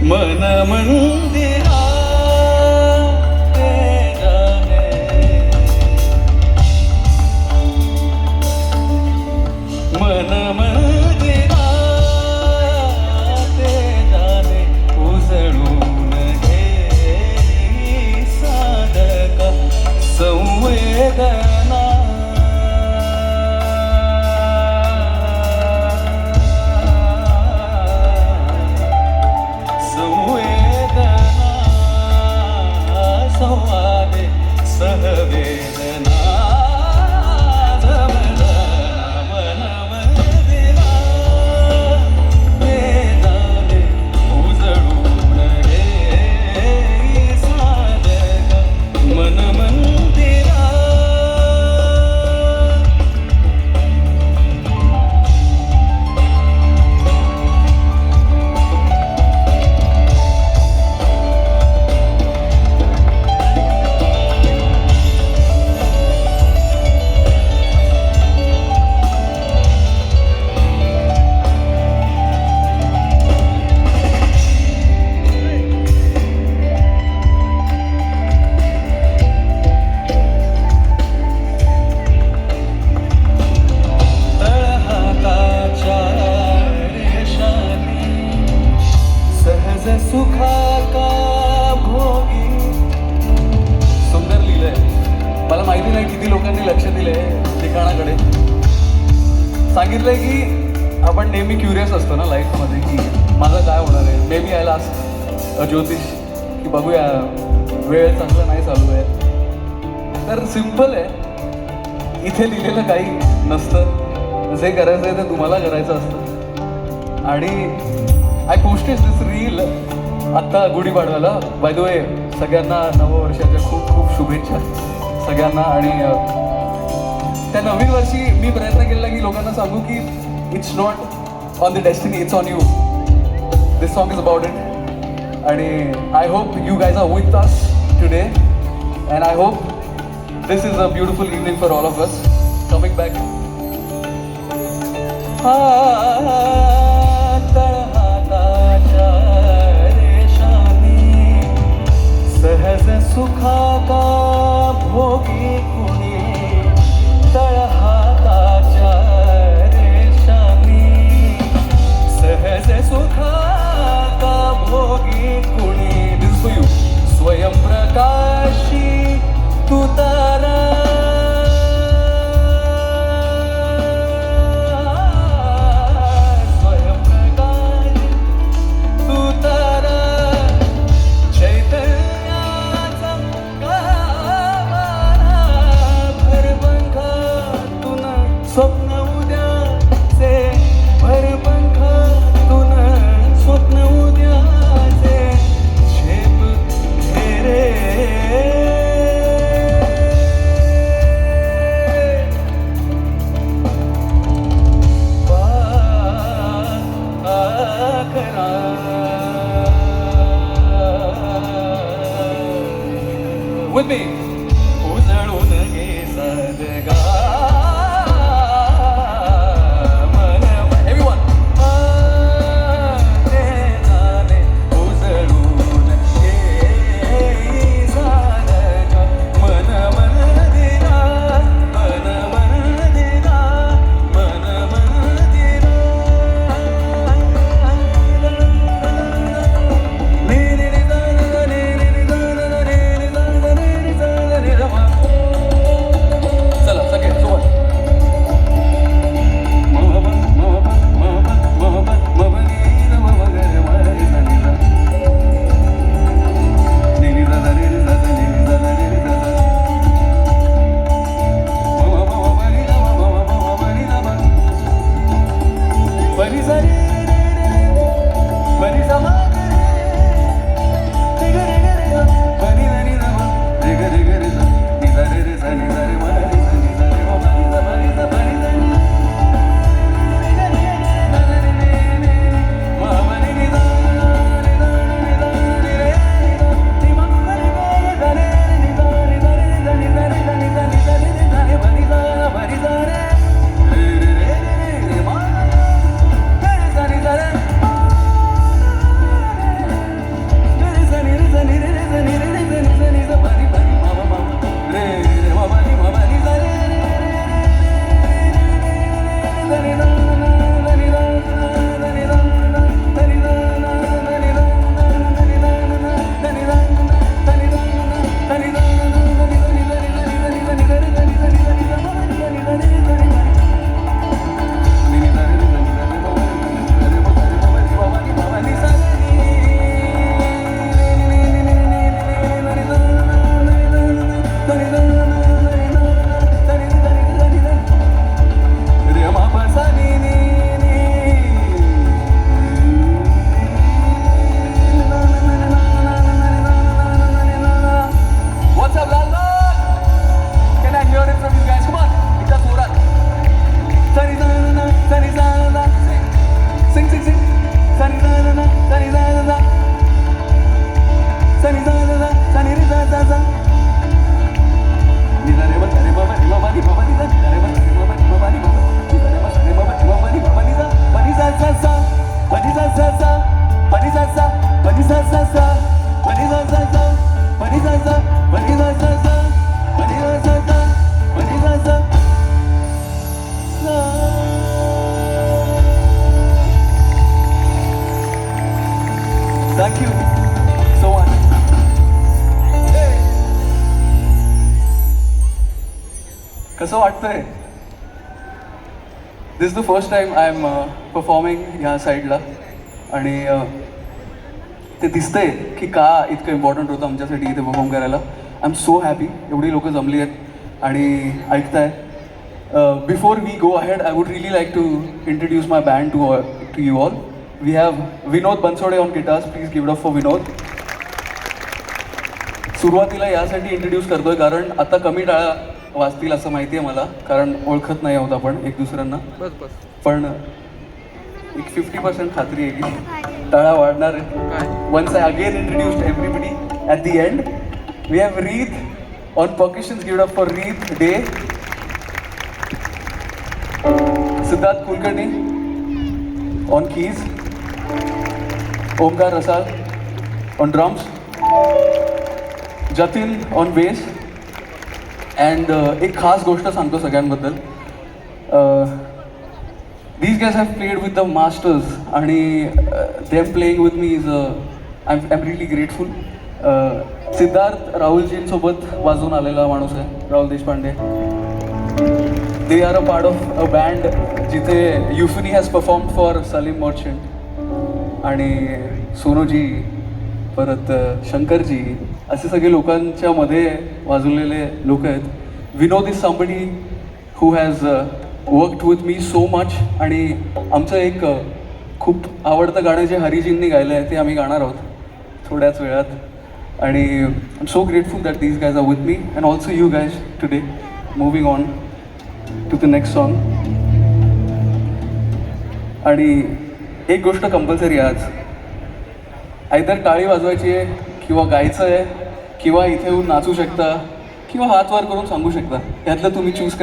मन मंदिरा मन मंदिरा ते जाणे उजळून घे साधक संवेदना संवादे सहवेदना सुखा का भोगी. सुंदर लिहिलंय. मला माहिती नाही किती लोकांनी लक्ष दिलंय ठिकाणाकडे. सांगितलंय की आपण नेहमी क्युरियस असतो ना लाईफमध्ये की माझं काय होणार आहे. मे बी आय लास्ट ज्योतिष की बघूया वेळ चांगला नाही चालू आहे. तर सिम्पल आहे. इथे लिहिलेलं काही नसतं. जे करायचं आहे ते तुम्हाला करायचं असतं. आणि आय पोस्टेड दिस रील आत्ता गुढीपाडव्याला. बाय द वे सगळ्यांना नववर्षाच्या खूप खूप शुभेच्छा सगळ्यांना. आणि त्या नवीन वर्षी मी प्रयत्न केला की लोकांना सांगू की it's not on the destiny, it's on you. This song is about it. आणि I hope you guys are with us today and I hope this is a beautiful evening for all of us. Coming back. सहज सुखा का भोगी कुणी तळहाताच्या रेषानी. सहज सुखा का भोगी कुणी. दिस for you. स्वयंप्रकाशी तू तारा स्वप्न उद्याचे भरपंख तुन स्वप्न उद्याचे झेप घेरे. With me. उजळून घे सदगा. Thank you so much. कसं वाटतंय? This the first time I am performing ह्या साईडला आणि ते दिसतंय की का इतकं इम्पॉर्टंट होतं आमच्यासाठी इथे परफॉर्म करायला. आय एम सो हॅपी एवढी लोकं जमली आहेत आणि ऐकताय. Before we go ahead I would really like to introduce my band to you all. We have Vinod Bansode on guitars. Please give it up for Vinod. सुरुवातीला यासाठी इंट्रोड्यूस करतोय कारण आता कमी टाळा वाजतील असं माहिती आहे मला, कारण ओळखत नाही आहोत आपण एक दुसऱ्यांना. पण एक 50% खात्री आहे की टाळा वाढणार आहे. Once I again introduced everybody at the end we have Reet on percussions. Give up for Reet डे. Siddharth Kulkarni on keys. Omkar Rasal on drums. Jatin on bass. And एक खास गोष्ट सांगतो सगळ्यांबद्दल. These guys have played with the masters आणि them playing with me is I am really grateful. Siddharth राहुलजींसोबत वाजवून आलेला माणूस आहे, Rahul Deshpande. They are a part of a band जिथे euphony has perform for Salim Merchant आणि सोनूजी, परत शंकरजी, असे सगळे लोकांच्या मध्ये वाजवलेले लोक आहेत. Vinod is somebody who has worked with me so much. आणि आमचं एक खूप आवडतं गाणं जे हरिजींनी गायलं आहे ते आम्ही गाणार आहोत थोड्याच वेळात. आणि I am so grateful that these guys are with me and also you guys today. Moving on to the next song. आणि एक गोष्ट कंपल्सरी आज, आयदर टाळी वाजवायची आहे किंवा गायचं आहे किंवा इथे येऊन नाचू शकता किंवा हात वर करून सांगू शकता. यातलं तुम्ही चूज करा.